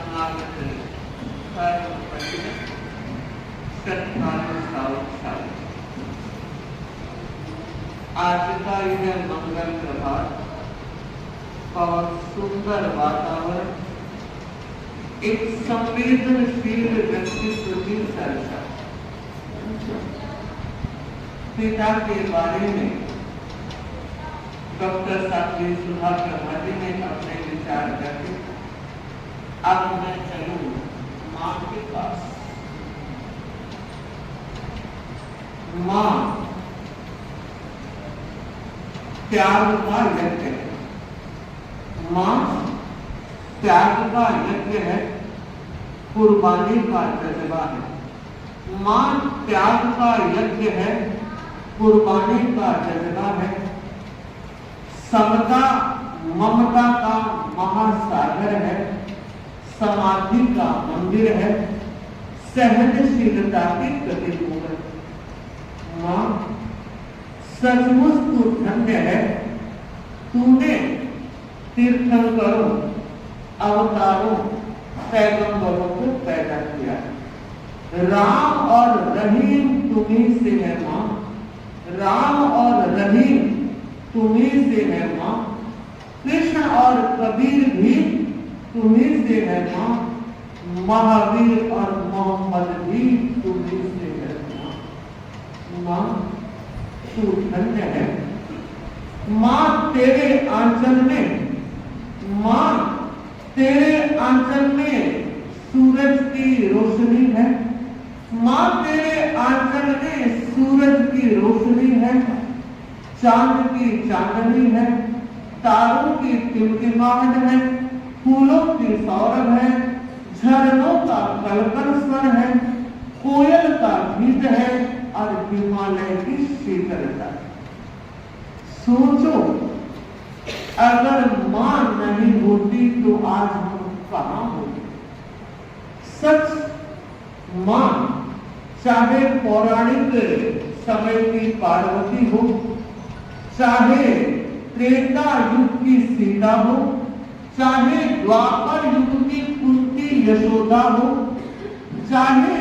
समागत सर्व पंडित श्रद्धालु साधु। आज का यह मंगल प्रभात और सुंदर वातावरण एक संवेदनशील व्यक्तित्व की चर्चा, पिता के बारे में डॉक्टर साध्वी सुधाकर भाटी ने अपने विचार करके अब मैं चलूं मां के पास। मां त्याग का यज्ञ है, मां त्याग का यज्ञ है, कुर्बानी का जज्बा है। मां त्याग का यज्ञ है, कुर्बानी का जज्बा है, समता ममता का महासागर है, समाधि का मंदिर है, सहनशीलता की प्रतिरूप है। मां सचमुच तू धन्य है, तूने तीर्थंकरों अवतारों पैगंबरों को पैदा किया। राम और रहीम तुम्हीं से है मां, राम और रहीम तुम्हीं से है मां, कृष्ण और कबीर भी तुम्हीं से है मां, महावीर और मोहम्मद भी तुम्हीं से है मां। मां तू धन्य है, मां तेरे आंचल में, मां तेरे आंचल में सूरज की रोशनी है, मां तेरे आंचल में सूरज की रोशनी है, चांद की चांदनी है, तारों की टिमटिमाहट है, फूलों की सौरभ है, झरनों का कलकल स्वर है, कोयल का गीत है और हिमालय की शीतलता। सोचो अगर मां नहीं होती तो आज हम कहां होते। सच मां चाहे पौराणिक समय की पार्वती हो, चाहे त्रेता युग की सीता हो, चाहे द्वापर युग की कुंती यशोदा हो, चाहे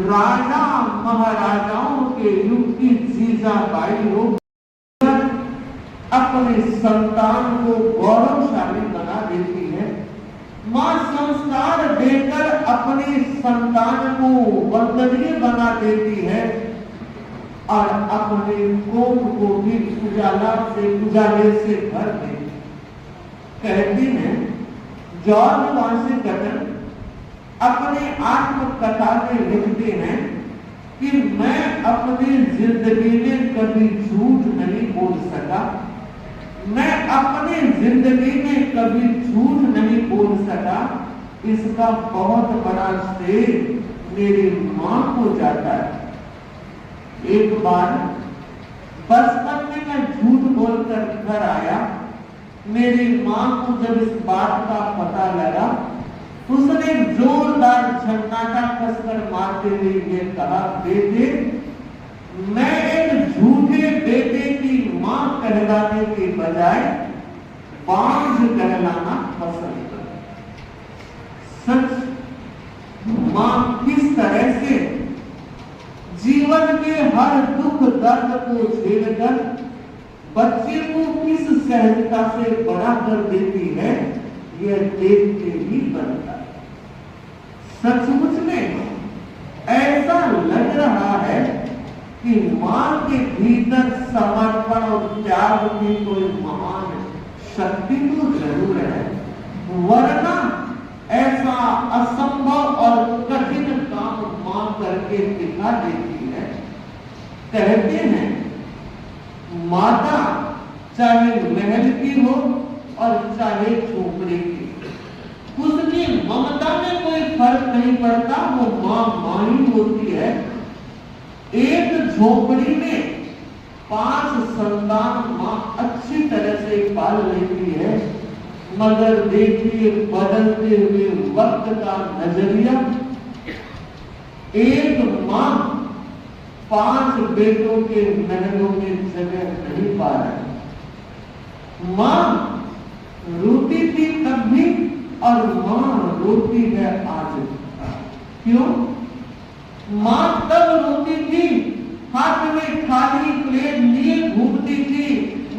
राजा महाराजाओं के युग की जीजाबाई हो, अपने संतान को गौरवशाली बना देती है। मां संस्कार देकर अपने संतान को वंदनीय बना देती है और अपने कोप को भी उजाले से भर देती। कहती है जॉर्ज वॉशिंगटन अपने आत्मकथा में लिखते हैं कि मैं अपनी जिंदगी में कभी झूठ नहीं बोल सका, मैं अपनी जिंदगी में कभी झूठ नहीं बोल सका। इसका बहुत बड़ा श्रेय मेरी मां को जाता है। एक बार बचपन में मैं झूठ बोलकर घर आया। मेरी मां को जब इस बात का पता लगा, उसने जोरदार झन्नाटा कसकर मारते हुए ये कहा, बेटे मैं एक झूठे बेटे की मां कहलाने के बजाय बांझ कहलाना पसंद करता। सच मां किस तरह से जीवन के हर दुख दर्द को झेलकर बच्चे को किस सहजता से बड़ा कर देती है, यह देख के भी बनता है। सचमुच में ऐसा लग रहा है कि मां के भीतर समर्पण और त्याग की कोई महान शक्ति तो जरूर है, वरना ऐसा असंभव और कठिन काम मां करके दिखा देती है। कहते हैं माता चाहे महल की हो और चाहे झोपड़ी की, उसकी ममता में कोई फर्क नहीं पड़ता, वो मां ही होती है। एक झोपड़ी में 5 संतान मां अच्छी तरह से पाल लेती है, मगर देखिए बदलते हुए वक्त का नजरिया, एक मां 5 बेटों के महलों में जगह नहीं पा रही। मां रोती थी तब भी और मां रोती है आज। क्यों? मां तब रोती थी, हाथ में खाली प्लेट लिए घूमती थी,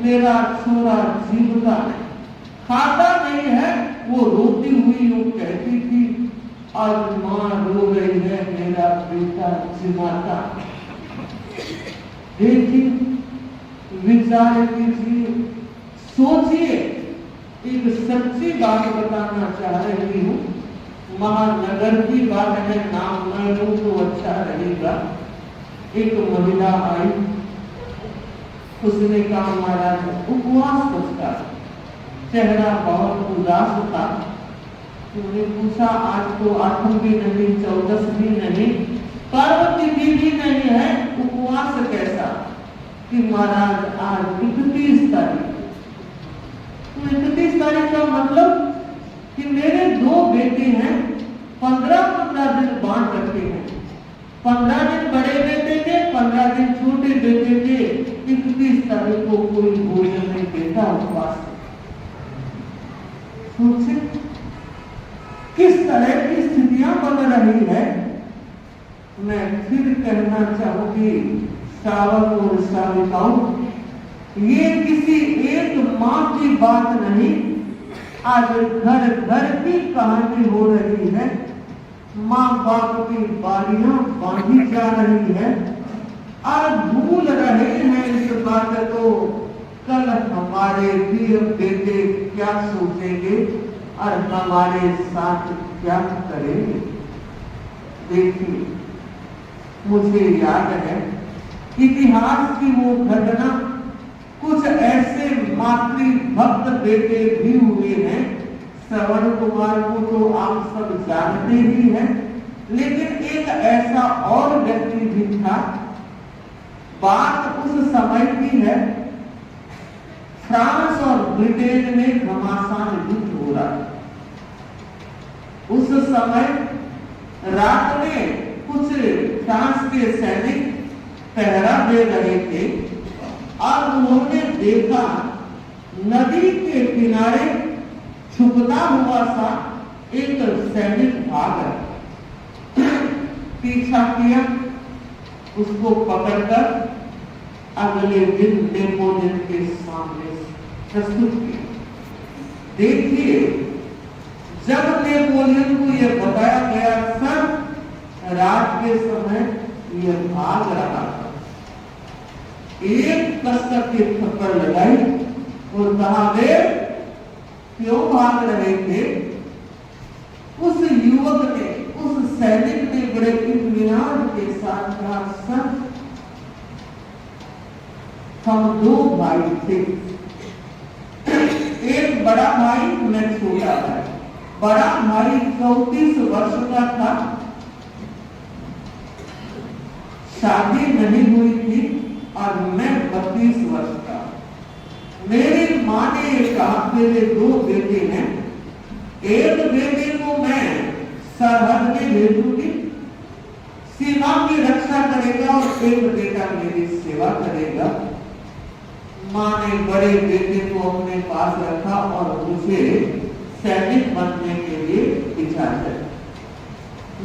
मेरा छोरा जीवता है, खाता नहीं है। वो रोती हुई यूं कहती थी, आज मां रो रही है, मेरा बेटा जिमाता। देखिए, विचार कीजिए, सोचिए। एक सच्ची बात बताना चाह रही हूं, महानगर की बात है, नाम न लूं तो अच्छा रहेगा। एक महिला आई, उसने कहा महाराज उपवास रखता, चेहरा बहुत उदास था। उन्होंने पूछा आज तो 8 भी नहीं, 14 भी नहीं, पर्व तिथि भी नहीं है, उपवास कैसा? कि महाराज आज 31 तारीख। 31 तारीख का मतलब कि मेरे 2 बेटे हैं, 15-15 दिन बांट रखे हैं। 15 दिन बड़े बेटे के, 15 दिन छोटे बेटे के। 31 तारीख को कोई भोजन नहीं देता उपवास। सोचे किस तरह की स्थितियां बन रही है। मैं फिर कहना चाहूंगी श्रावक और श्राविकाओं, ये किसी एक मां की बात नहीं, आज घर घर की कहानी हो रही है। मां बाप की बालियां बांधी जा रही है और भूल रहे हैं इस बात को, कल हमारे भी बेटे क्या सोचेंगे और हमारे साथ क्या करेंगे। देखिए, मुझे याद है इतिहास की वो घटना, कुछ ऐसे मातृ भक्त बेटे भी हुए हैं। श्रवण कुमार को तो आप सब जानते ही हैं, लेकिन एक ऐसा और व्यक्ति भी था। बात उस समय की है, फ्रांस और ब्रिटेन में घमासान युद्ध हो रहा था। उस समय रात में कुछ फ्रांस के सैनिक पहरा दे रहे थे और उन्होंने देखा नदी के किनारे छुपता हुआ सा एक सैनिक भाग रहा। पीछा किया, उसको पकड़कर अगले दिन नेपोलियन के सामने प्रस्तुत किया। देखिए, जब नेपोलियन को यह बताया गया, सर रात के समय यह भाग रहा था, एक कसक के थप्पड़ लगाई और कहा, वे क्यों भाग रहे थे? उस युवक ने, उस सैनिक ने बड़े इत्मीनान के साथ कहा, सर हम 2 भाई थे, एक बड़ा भाई, मैं छोटा भाई। बड़ा भाई 34 वर्ष का था, शादी नहीं हुई थी और मैं 32 वर्ष का। मेरी माँ ने कहा मेरे 2 बेटे हैं, एक बेटे को मैं सरहद में भेजूंगी, सीमा की रक्षा करेगा और एक बेटा मेरी सेवा करेगा। माँ ने बड़े बेटे को अपने पास रखा और मुझे सैनिक बनने के लिए इजाजत।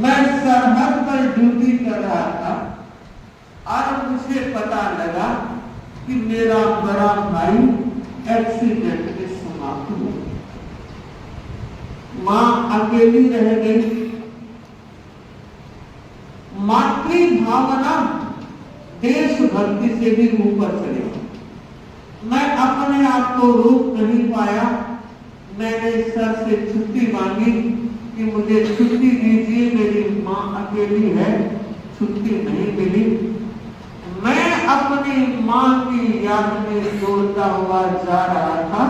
मैं सरहद पर ड्यूटी कर रहा था और मुझे पता लगा कि मेरा बड़ा भाई एक्सीडेंट में समाप्त हुआ। मां अकेली रह गई। मातृ भावना देशभक्ति से भी ऊपर चली। मैं अपने आप को रोक नहीं पाया। मैंने सर से छुट्टी मांगी कि मुझे छुट्टी दीजिए, मेरी मां अकेली है, छुट्टी नहीं मिली। मैं अपनी मां की याद में दौड़ता हुआ जा रहा था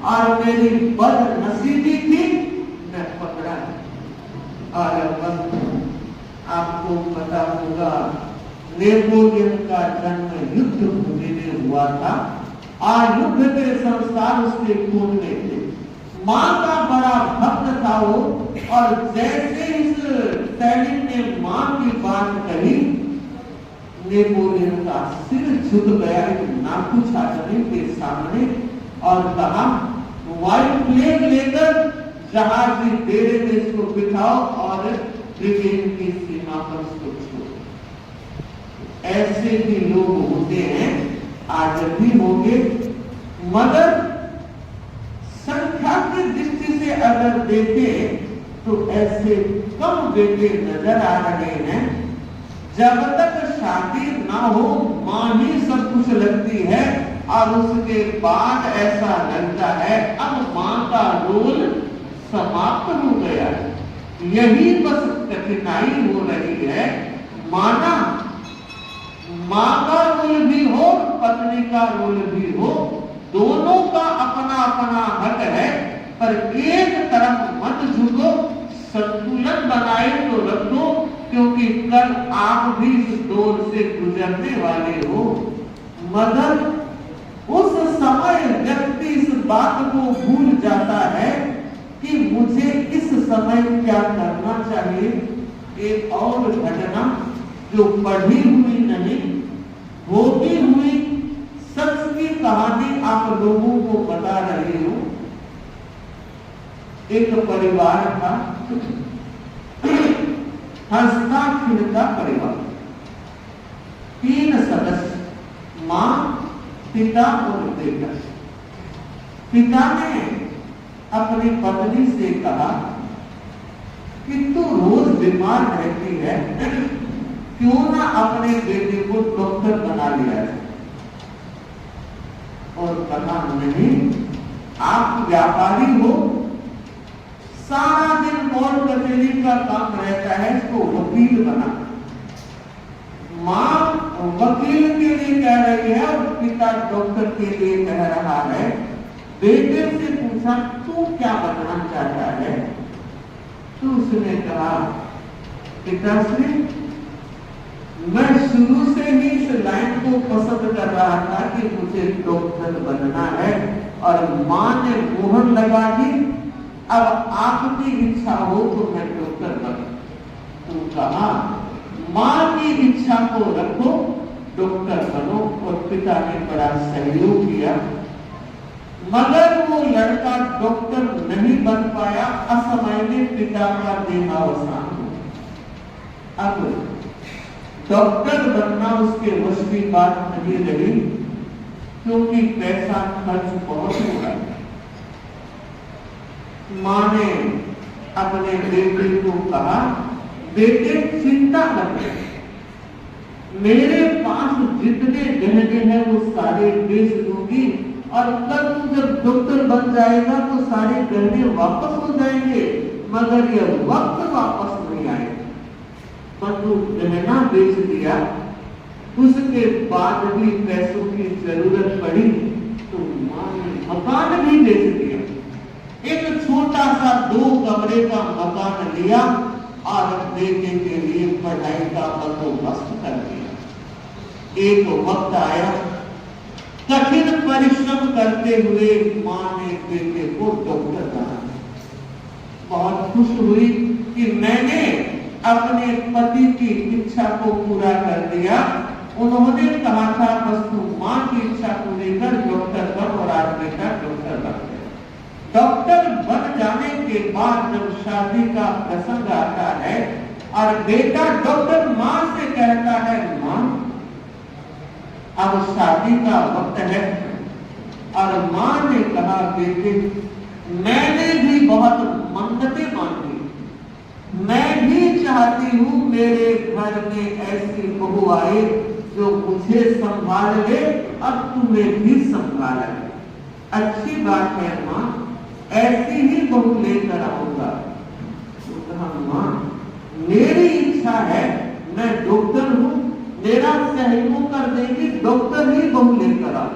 और मेरी बदनसीबी थी, मैं पकड़ा। और आपको पता होगा नेपोलियन का जन्म युद्ध भूमि में हुआ था और युद्ध के संस्कार उसके खून में थे। मां का बड़ा भक्त था वो, और जैसे इस सैनिक ने मां की बात कही, नेपोलियन का सिर झुक गया एक नाखुश आदमी के सामने और कहा, व्हाइट फ्लैग लेकर जहाजी बेड़े में इसको बिठाओ और ब्रिटेन की सीमा पर इसको छोड़ो। ऐसे भी लोग होते हैं, आज भी होंगे, मगर संख्या की दृष्टि से अगर देखें तो ऐसे कम बेटे नजर आ रहे हैं। जब तक शादी ना हो मां ही सब कुछ लगती है और उसके बाद ऐसा लगता है अब मां का रोल समाप्त हो गया है। यही बस कठिनाई हो रही है। माना मां का रोल भी हो, पत्नी का रोल भी हो, दोनों का अपना अपना हक है, पर एक तरफ मत झुको, संतुलन बनाए तो रखो, क्योंकि कल आप भी इस दौर से गुजरने वाले हो। मगर उस समय व्यक्ति इस बात को भूल जाता है कि मुझे इस समय क्या करना चाहिए। एक और घटना जो पढ़ी हुई नहीं, होती हुई सच की कहानी आप लोगों को बता रही हूं। एक परिवार था, हंसता खिलता परिवार, 3 सदस्य, मां, पिता और बेटा। पिता ने अपनी पत्नी से कहा कि तू रोज बीमार रहती है, क्यों ना अपने बेटे को डॉक्टर बना लिया है। और कहा नहीं, आप व्यापारी हो, सारा दिन कोर्ट कचहरी का काम रहता है, इसको वकील बना। मां वकील के लिए कह रही है और पिता डॉक्टर के लिए कह रहा है। बेटे से पूछा तू क्या बनना चाहता है? तो उसने कहा पिताश्री, मैं शुरू से ही इस लाइन को पसंद कर रहा था कि मुझे डॉक्टर बनना है, और मां ने मोहर लगा दी, अब आपकी इच्छा हो तो मैं डॉक्टर बनूं। तो कहा मां की इच्छा को रखो, डॉक्टर बनो। और पिता ने बड़ा सहयोग किया, मगर वो लड़का डॉक्टर नहीं बन पाया। असमय में पिता का देहावसान हुआ। अब डॉक्टर बनना उसके वश की बात नहीं रही, क्योंकि पैसा खर्च बहुत हो रहा है। मां ने अपने बेटे को कहा, बेटे चिंता मत कर, मेरे पास जितने गहने हैं वो सारे बेच दूंगी, और कल तू जब डॉक्टर बन जाएगा तो सारे गहने वापस हो जाएंगे, मगर यह वक्त वापस नहीं आएगा। परंतु गहना बेच दिया, उसके बाद भी पैसों की जरूरत पड़ी तो मां ने मकान भी बेच दिया। एक छोटा सा 2 कमरे का मकान लिया और बेटे के लिए पढ़ाई का बंदोबस्त कर दिया। एक वक्त आया, कठिन परिश्रम करते हुए मां ने बेटे को डॉक्टर बनाया। बहुत खुश हुई कि मैंने अपने पति की इच्छा को पूरा कर दिया। उन्होंने कहा था बस तू मां की इच्छा पूरी कर, डॉक्टर बन, और आज बेटा डॉक्टर बन गया। डॉक्टर बन जाने के बाद जब शादी का प्रसंग आता है और बेटा डॉक्टर मां से कहता है, मां अब शादी का वक्त है, और मां ने कहा बेटे मैंने भी बहुत मन्नतें मांगी, मैं भी चाहती हूं मेरे घर में ऐसी बहू आए जो मुझे संभाल ले और तुम्हें भी संभाल ले। अच्छी बात है मां, ऐसी ही बहू लेकर आऊंगा। तो कहा मां मेरी इच्छा है, मैं डॉक्टर हूं, मेरा सहयोग कर देगी, डॉक्टर ही बहू लेकर आओ।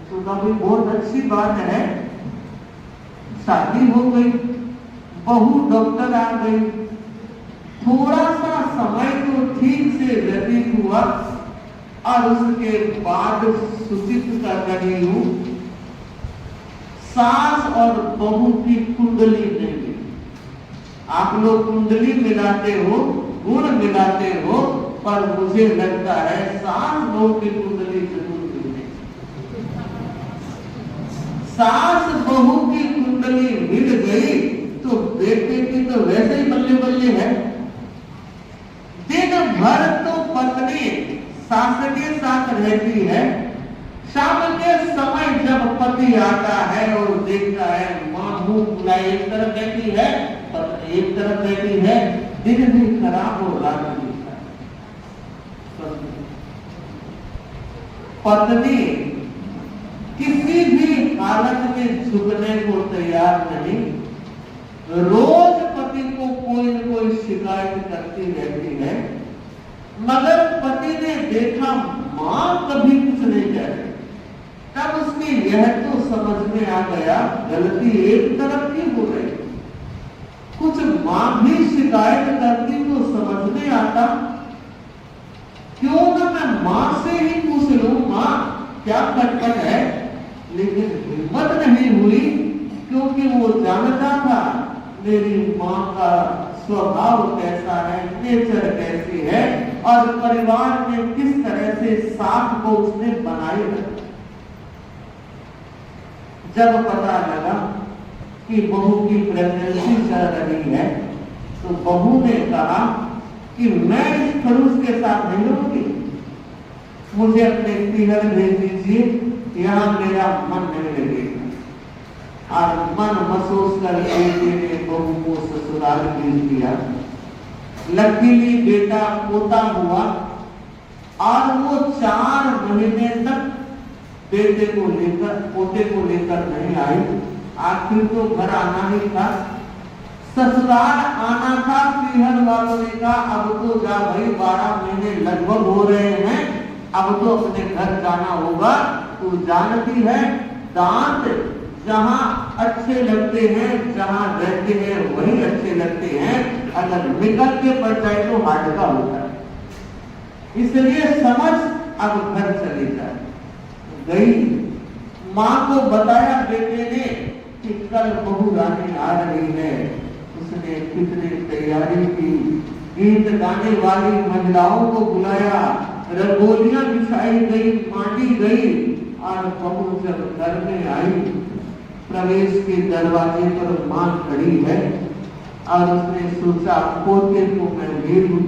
तो कभी बहुत अच्छी बात है। शादी हो गई, बहू डॉक्टर आ गई, थोड़ा सा समय तो ठीक से व्यतीत हुआ और उसके बाद सूचित कर रही हूं, सास और बहू की कुंडली मिली। आप लोग कुंडली मिलाते हो, गुण मिलाते हो, पर मुझे लगता है सास बहू की कुंडली जरूर मिली। सास बहू की कुंडली मिल गई तो बेटे की तो वैसे ही बल्ले बल्ले है। दिन भर तो पत्नी सास के साथ रहती है, शाम के समय जब पति आता है और देखता है माँ मुंह फुलाए एक तरफ बैठी है, पत्नी एक तरफ बैठी है, दिन भी खराब हो रात भी खराब। पत्नी किसी भी हालत में झुकने को तैयार नहीं, रोज पति को कोई न कोई शिकायत करती रहती है, मगर पति ने देखा मां कभी कुछ नहीं कह रही, तब उसकी यह तो समझ में आ गया गलती एक तरफ की हो रही। कुछ मां भी शिकायत करती तो समझ में आता, क्यों ना मैं मां से ही पूछ लूं मां क्या खटपट है, लेकिन हिम्मत नहीं हुई, क्योंकि वो जानता था मेरी मां का स्वभाव कैसा है, नेचर कैसी है, और परिवार में किस तरह से साथ को उसने बनाए रखा। जब पता लगा कि बहू की प्रेगनेंसी चल रही है, तो बहू ने कहा कि मैं इस खड़ूस के साथ नहीं रहूंगी, मुझे अपने तिहर भेज दीजिए, यहाँ मेरा मन नहीं लगेगा। और मन महसूस करके ने बहू को ससुराल भेज दिया। लकीली बेटा पोता हुआ और वो 4 महीने तक बेटे को लेकर पोते को लेकर नहीं आई। आखिर तो घर आना ही था, ससुराल आना था। तिहर वालों ने कहा अब तो जा भाई, 12 महीने लगभग हो रहे हैं, अब तो अपने घर जाना होगा। तू जानती है दांत जहाँ अच्छे लगते हैं, जहाँ रहते हैं वही अच्छे लगते हैं, अगर निकल के पड़ जाए तो हार्ट का होता है। इसलिए समझ अब घर चली जाए। गई, माँ को बताया बेटे ने कि कल बहू रानी आ रही है। उसने कितनी तैयारी की, गीत गाने वाली महिलाओं को बुलाया, रंगोलियां बिछाई गई, मांडी गई, और बहू जब घर में आई, प्रवेश के दरवाजे पर मां खड़ी है, और उसने सोचा पोते को मैं ले लूं।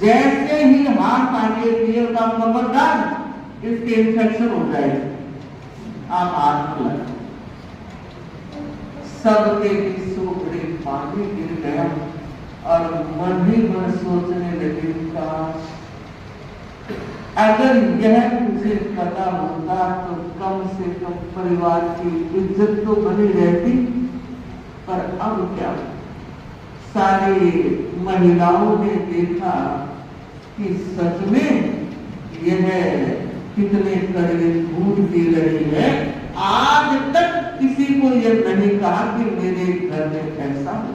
जैसे ही हाथ आगे दिए का खबरदार, इसके इन्फेक्शन हो जाएगा, आप हाथ में लगा। सबके सूखड़े पानी गिर गया और मन ही मन सोचने लगे, काश अगर यह मुझे पता होता तो कम से कम परिवार की इज्जत तो बनी रहती। पर अब क्या, सारी महिलाओं ने देखा कि सच में यह कितने कड़वे झूठ दे रही है। आज तक किसी को यह नहीं कहा कि मेरे घर में ऐसा हो।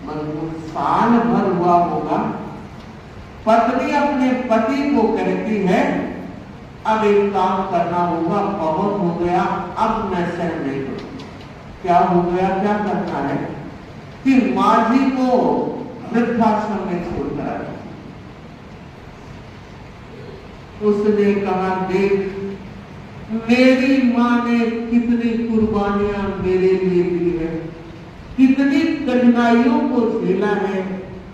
मतलब साल भर हुआ होगा, पत्नी अपने पति को कहती है अब एक काम करना होगा, बहुत हो गया, अब मैं सहन नहीं करूं। क्या हो गया, क्या करना है कि माझी को वृद्धाश्रम में छोड़कर आया। उसने कहा देख, मेरी माँ ने कितनी कुर्बानियां मेरे लिए दी है, कितनी कठिनाइयों को झेला है,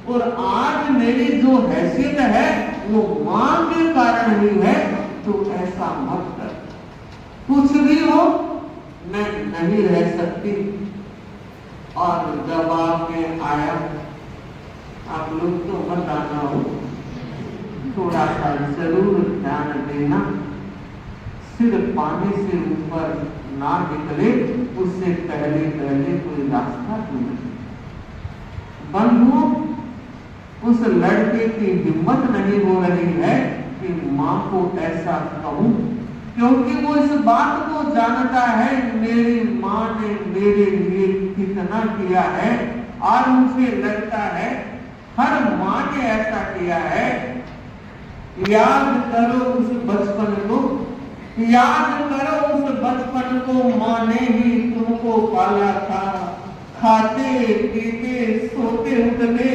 और आज मेरी जो हैसियत है वो मां के कारण ही है। तो ऐसा मत कर, कुछ भी हो मैं नहीं रह सकती। और जवाब में आया, आप लोग तो मत आना हो, थोड़ा सा जरूर ध्यान देना, सिर पानी से ऊपर ना निकले, उससे पहले पहले कोई रास्ता ढूंढे। बंधुओं, उस लड़के की हिम्मत नहीं हो रही है कि मां को ऐसा कहूं, क्योंकि वो इस बात को जानता है मेरी मां ने मेरे लिए कितना किया है, और मुझे लगता है हर मां ने ऐसा किया है। याद करो उस बचपन को, याद करो उस बचपन को, मां ने ही तुमको पाला था। खाते पीते सोते उठते,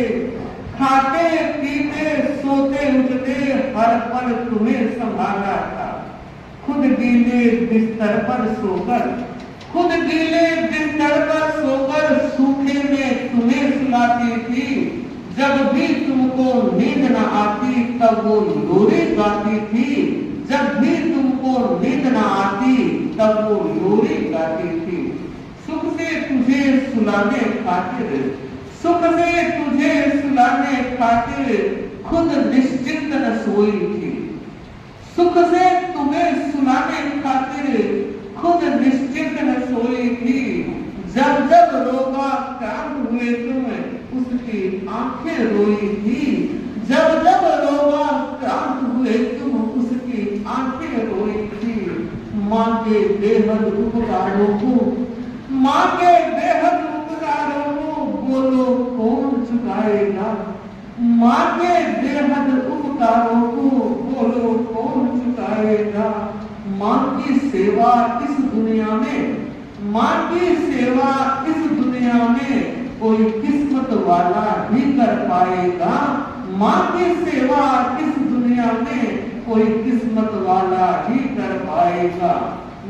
खाते पीते सोते उठते, हर पल तुम्हें संभाला था। खुद गीले बिस्तर पर सोकर, खुद गीले बिस्तर पर सोकर तुमको नींद न आती तब वो लोरी गाती थी, जब भी तुमको नींद न आती तब वो लोरी गाती थी। सुख से तुझे सुलाने खातिर, सुख से तुझे सुलाने खातिर खुद निश्चिंत न सोई थी। सुख से तुम्हें सुलाने खातिर खुद निश्चिंत न सोई थी। जब जब रोगा क्रांत हुए तुम उसकी आंखें रोई थी। जब जब रोगा क्रांत हुए तुम उसकी आंखें रोई थी। माँ के बेहद उपकारों को, माँ के बेहद उपकारों को बोलो कौन चुकाएगा। माँ के बेहद उपकारों को बोलो कौन चुकाएगा। माँ की सेवा इस दुनिया में, माँ की सेवा इस दुनिया में कोई किस्मत वाला ही कर पाएगा। माँ की सेवा इस दुनिया में कोई किस्मत वाला ही कर पाएगा।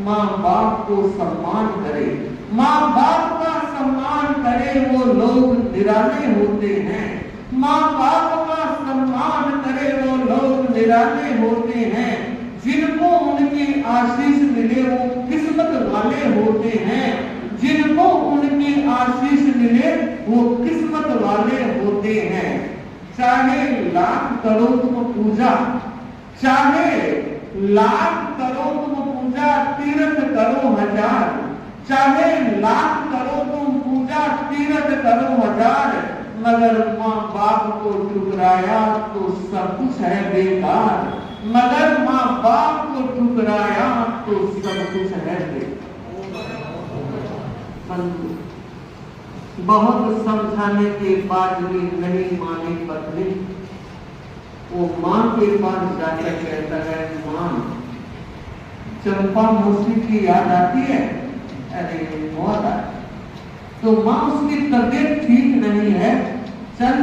माँ बाप को सम्मान करे, माँ बाप का सम्मान करे वो लोग निराले होते हैं। माँ बाप का सम्मान करे वो लोग निराले होते हैं। जिनको उनकी आशीष मिले वो किस्मत वाले होते हैं। जिनको उनकी आशीष मिले वो किस्मत वाले होते हैं। चाहे लाख करो तुम पूजा, चाहे लाख करो तुम पूजा, तीर्थ करो हजार। चाहे लाख करो तुम पूजा, तीर्थ करो हजार, मगर माँ बाप को ठुकराया तो सब कुछ है बेकार। मगर माँ बाप को ठुकराया तो सब कुछ है बेकार। बहुत समझाने के बाद भी नहीं मानी पत्नी। वो माँ के पास जाकर कहता है, माँ चंपा मौसी की याद आती है? अरे बहुत आती। तो माँ उसकी तबीयत ठीक नहीं है, चल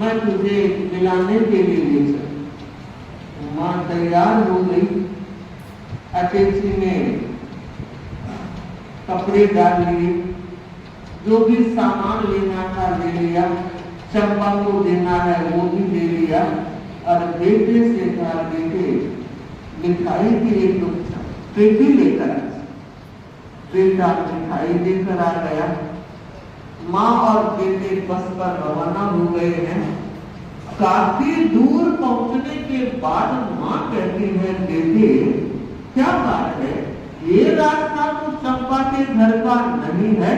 मैं तुझे मिलाने के लिए ले चल। माँ तैयार हो गई, अटेची में कपड़े डाल लिए, जो भी सामान लेना था ले लिया, चंपा को देना है वो भी ले लिया, और बेटे से कहा, बेटे मिठाई की एक पेटी लेकर आ। बेटा मिठाई लेकर आ गया। माँ और बेटे बस पर रवाना हो गए हैं। काफी दूर पहुंचने के बाद माँ कहती है, बेटे क्या बात है, ये रास्ता तो चंपा के घर का नहीं है,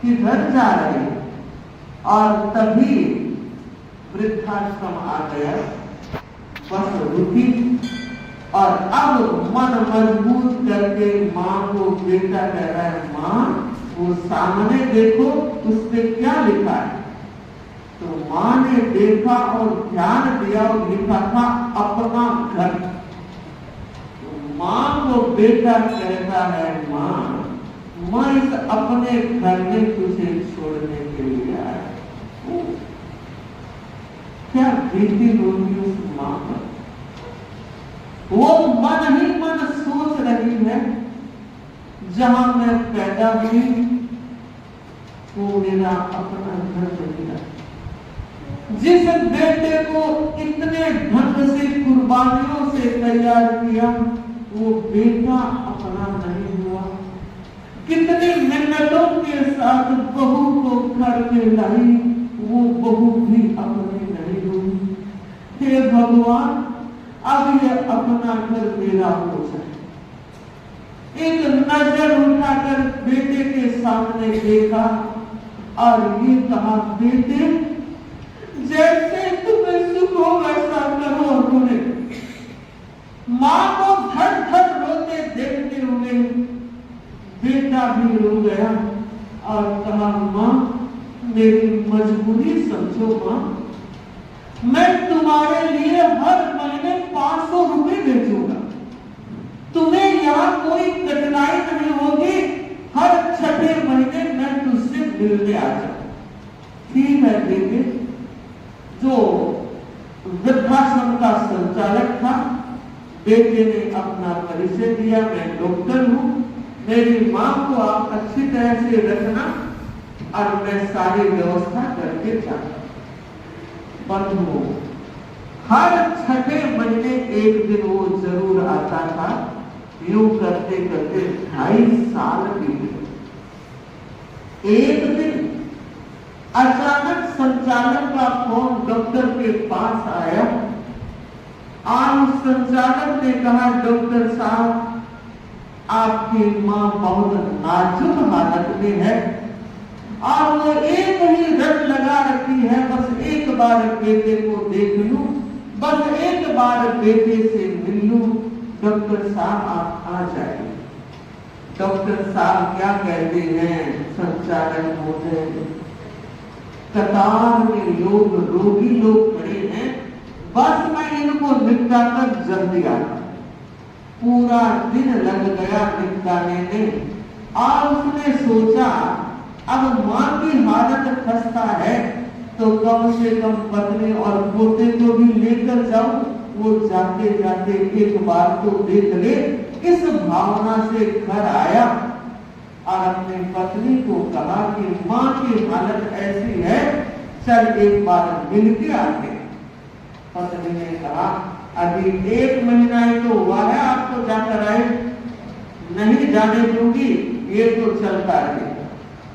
किधर जा रहे? और तभी वृद्धाश्रम आ गया, बस रुकी, और अब मन मजबूत करके माँ को बेटा कह रहा है, माँ वो सामने देखो उस पे क्या लिखा है। तो माँ ने देखा और ध्यान दिया और लिखा था अपना घर। तो माँ को बेटा कहता है, माँ मैं इस अपने घर में तुझे छोड़ने के लिए आया। क्या बीती होगी उस माँ पर। वो मन ही मन सोच रही है, जहां मैं पैदा हुई वो मेरा अपना घर नहीं रहा। जिस बेटे को इतने ढंग से कुर्बानियों से तैयार किया वो बेटा अपना नहीं हुआ। कितनी मिन्नतों के साथ बहू को घर में लाई, वो बहू भी अपनी नहीं हुई। हे भगवान, अब ये अपना घर मेरा हो जाए। एक नजर उठाकर बेटे के सामने देखा और ये कहा, बेटे जैसे तुम्हें सुख हो वैसा करो। उन्होंने माँ को धड़ धड़ रोते देखते हुए बेटा भी रो गया और कहा, माँ मेरी मजबूरी समझो माँ, मैं तुम्हारे लिए हर महीने 500 रुपए भेजूंगा। तुम्हें यहाँ कोई कठिनाई नहीं होगी, हर छठे महीने मैं तुझसे मिलने आ जाऊं। ठीक है बेटे। जो वृद्धाश्रम का संचालक था, बेटे ने अपना परिचय दिया, मैं डॉक्टर हूँ, मेरी माँ को आप अच्छी तरह से रखना और मैं सारी व्यवस्था करके जाऊंगा। बंधुओं, हर छठे महीने एक दिन वो जरूर आता था। यूं करते करते 2.5 साल बीत गए। एक दिन अचानक संचालक का फोन डॉक्टर के पास आया और संचालक ने कहा, डॉक्टर साहब, आपकी मां बहुत नाजुक हालत में है और वो एक ही रट लगा रखी है, बस एक बार बेटे को देख लूं, बस एक बार बेटे से मिल लूं। डॉक्टर साहब आप आ जाइए। डॉक्टर साहब क्या कहते हैं, संचालक महोदय, कतार में लोग, रोगी लोग खड़े हैं, बस मैं इनको निपटाकर जल्दी आता। पूरा दिन लग गया निपटाने में और उसने सोचा अब मां की हालत खस्ता है तो कम से कम पत्नी और पोते को भी लेकर जाऊं, वो जाते जाते एक बार तो देख ले। इस भावना से घर आया और अपनी पत्नी को कहा कि मां की हालत ऐसी है, चल एक बार मिल के आते। पत्नी ने कहा, अभी 1 महीना ही तो हुआ है, आप तो जाकर आए, नहीं जाने दूंगी, ये तो चलता है।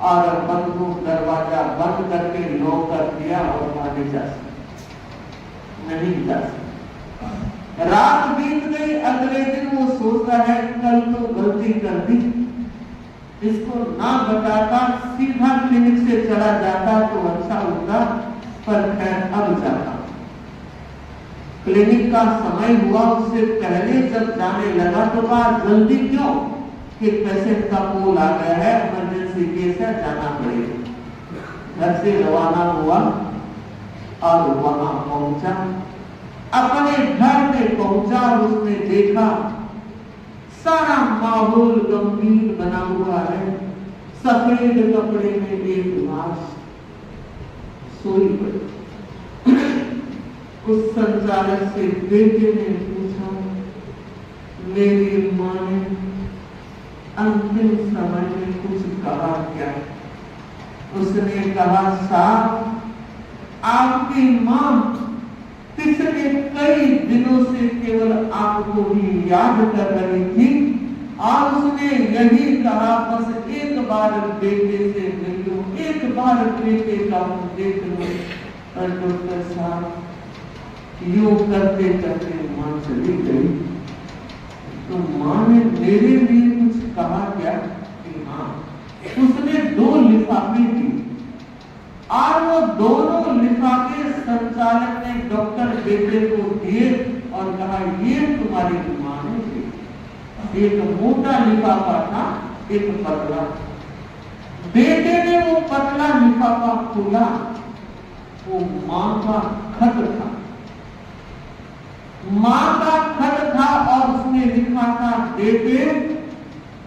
और बंधु दरवाजा बंद करके लॉक कर दिया और आगे जा सकता नहीं जा सकता। रात बीत गई, अगले दिन वो सोचता है कल तो गलती कर दी, इसको ना बताता, सीधा क्लिनिक से चला जाता तो अच्छा होता, पर खैर अब जाता। क्लिनिक का समय हुआ, उससे पहले जब जाने लगा तो कहा, जल्दी क्यों, कि पेशेंट का कॉल आ गया है, इमरजेंसी केस है, जाना पड़ेगा। घर से रवाना हुआ और वहां पहुंचा। अपने घर में पहुंचा, उसने देखा सारा माहौल गंभीर बना हुआ है। सफेद कपड़े में एक लाश सोई पड़ी। उस संचालक से बेटे ने पूछा, मेरी मां ने अंतिम समय में कुछ कहा क्या? उसने कहा, साहब, आपकी मां पिछले कई दिनों से केवल आपको ही याद कर रही थी और उसने यही कहा, बस एक बार बेटे से मिल लो, एक बार बेटे का मुंह देख लो। पर डॉक्टर साहब, यूं करते करते मां चली गई। तो मां ने मेरे लिए कुछ कहा क्या? कि हाँ, उसने 2 लिफाफे दी और वो दोनों लिफाफे संचालक ने डॉक्टर बेटे को दिए और कहा, ये तुम्हारी मां ने दिए। एक मोटा लिफाफा था, एक पतला। बेटे ने वो पतला लिफाफा खोला, वो मां का खत था। मां का खत था और उसने लिखा था, बेटे,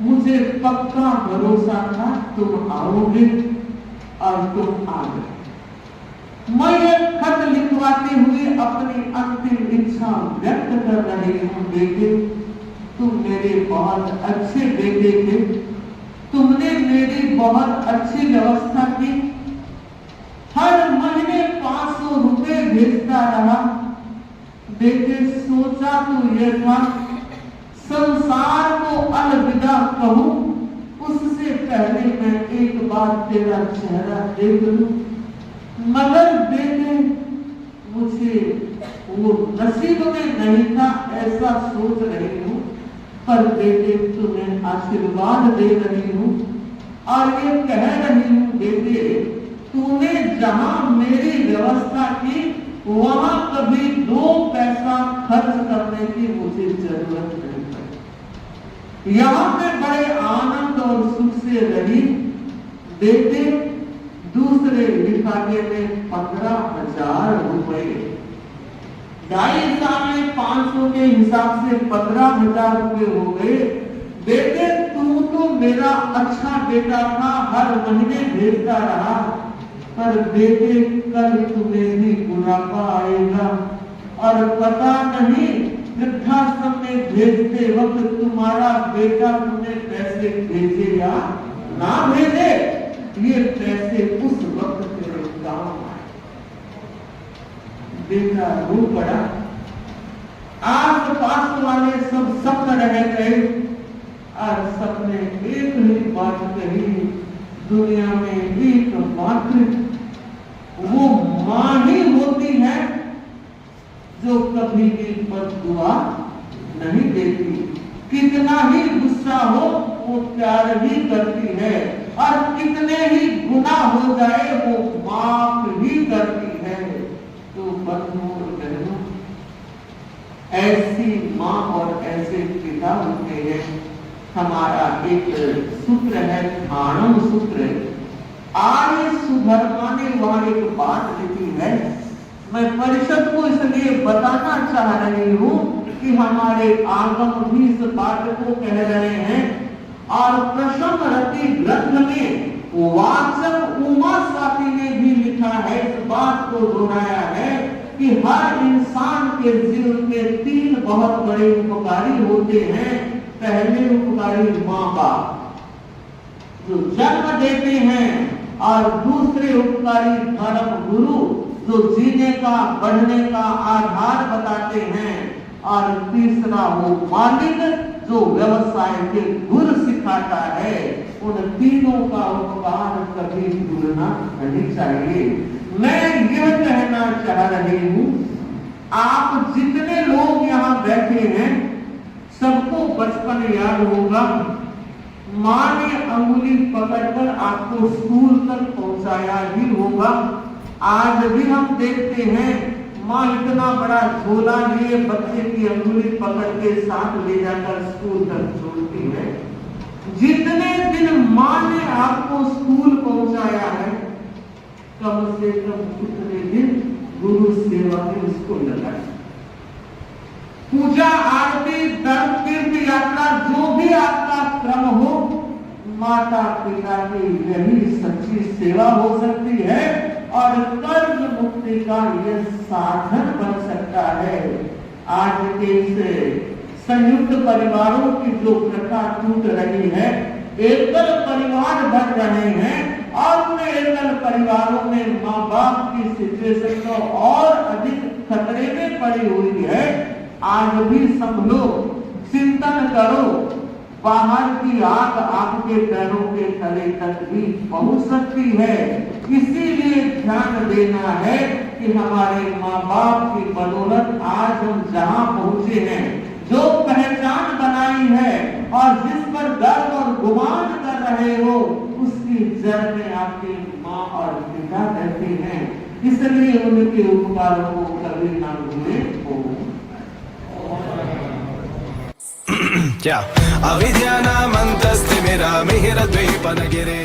मुझे पक्का भरोसा था तुम आओगे और तुम आ गए। मैं ये खत लिखवाते हुए अपनी अंतिम इच्छा व्यक्त कर रही हूं, बेटे, तुम मेरे बहुत अच्छे बेटे थे, तुमने मेरी बहुत अच्छी व्यवस्था की, हर महीने 500 रुपए भेजता रहा। बेटे, सोचा तो ये था संसार को अलविदा कहूं, उससे पहले मैं एक बार तेरा चेहरा देख लूं, मगर बेटे, मुझे वो नसीब में नहीं था, ऐसा सोच रही हूं। पर बेटे, तुम्हें आशीर्वाद दे रही हूं और ये कह रही हूं, बेटे, तूने जहां मेरी व्यवस्था की वहां कभी 2 पैसा खर्च करने की मुझे जरूरत नहीं पड़ी। यहां पे बड़े आनंद और सुख से रही। बेटे, दूसरे लिफाफे में 15,000 रुपए, 2.5 साल में 500 के हिसाब से 15,000 रुपए हो गए। बेटे, तू तो मेरा अच्छा बेटा था, हर महीने भेजता रहा, पर बेटे, कल तुम्हें भी बुढ़ापा आएगा और पता नहीं वृद्धाश्रम में भेजते वक्त तुम्हारा बेटा तुम्हें पैसे भेजे या ना भेजे, ये पैसे उस वक्त तेरे काम आए। बेटा रो पड़ा। आस पास वाले सब सपन रह गए और सबने एक ही बात कही, दुनिया में एक मात्र वो मां ही होती है जो कभी भी बददुआ नहीं देती। कितना ही गुस्सा हो वो प्यार ही करती है और कितने ही गुनाह हो जाए वो माफ ही करती है। तो बंधुओं और बहनों, ऐसी मां और ऐसे पिता होते हैं। हमारा एक सूत्र है, आनंद सूत्र। आर्य सुधर्माने वहां एक बात लिखी है, मैं परिषद को इसलिए बताना चाह रही हूं कि हमारे आगम भी इस बात को कह रहे हैं। और प्रशम रति ग्रंथ में वाचक उमा स्वाति ने भी लिखा है, इस बात को दोहराया है कि हर इंसान के जीवन में 3 बहुत बड़े उपकारी होते हैं। पहले उपकारी माँ बाप जो जन्म देते हैं, और दूसरे उपकारी धर्म गुरु जो जीने का बढ़ने का आधार बताते हैं, और तीसरा वो मालिक जो व्यवसाय के गुर सिखाता है। उन तीनों का उपकार कभी भूलना नहीं चाहिए। मैं यह कहना चाह रही हूं, आप जितने लोग यहाँ बैठे हैं सबको बचपन याद होगा। माँ ने अंगुली पकड़कर आपको स्कूल तक पहुंचाया ही होगा। आज भी हम देखते हैं माँ इतना बड़ा झोला लिए बच्चे की अंगुली पकड़ के साथ ले जाकर स्कूल तक छोड़ती है। जितने दिन माँ ने आपको स्कूल पहुंचाया है, कम से कम उतने दिन गुरु सेवा में उसको लगाए। पूजा आरती धर्म तीर्थ यात्रा जो भी आपका क्रम हो, माता पिता की यही सच्ची सेवा हो सकती है और कर्ज मुक्ति का यह साधन बन सकता है। आज के इस संयुक्त परिवारों की जो प्रथा टूट रही है, एकल परिवार बन रहे हैं और उन एकल परिवारों में माँ बाप की सिचुएशन तो और अधिक खतरे में पड़ी हुई है। आज भी संभलो, चिंतन करो, बाहर की आग आपके पैरों के तले तक भी पहुंच सकती है। इसीलिए ध्यान देना है कि हमारे माँ बाप की बदौलत आज हम जहां पहुंचे हैं, जो पहचान बनाई है और जिस पर गर्व और गुमान कर रहे हो, उसकी जड़ में आपके माँ और पिता रहते हैं। इसलिए उनके उपकारों को कभी ना भूलें। क्या अविद्यानामन्तस्तिमिरमिहिरद्वीपनगिरे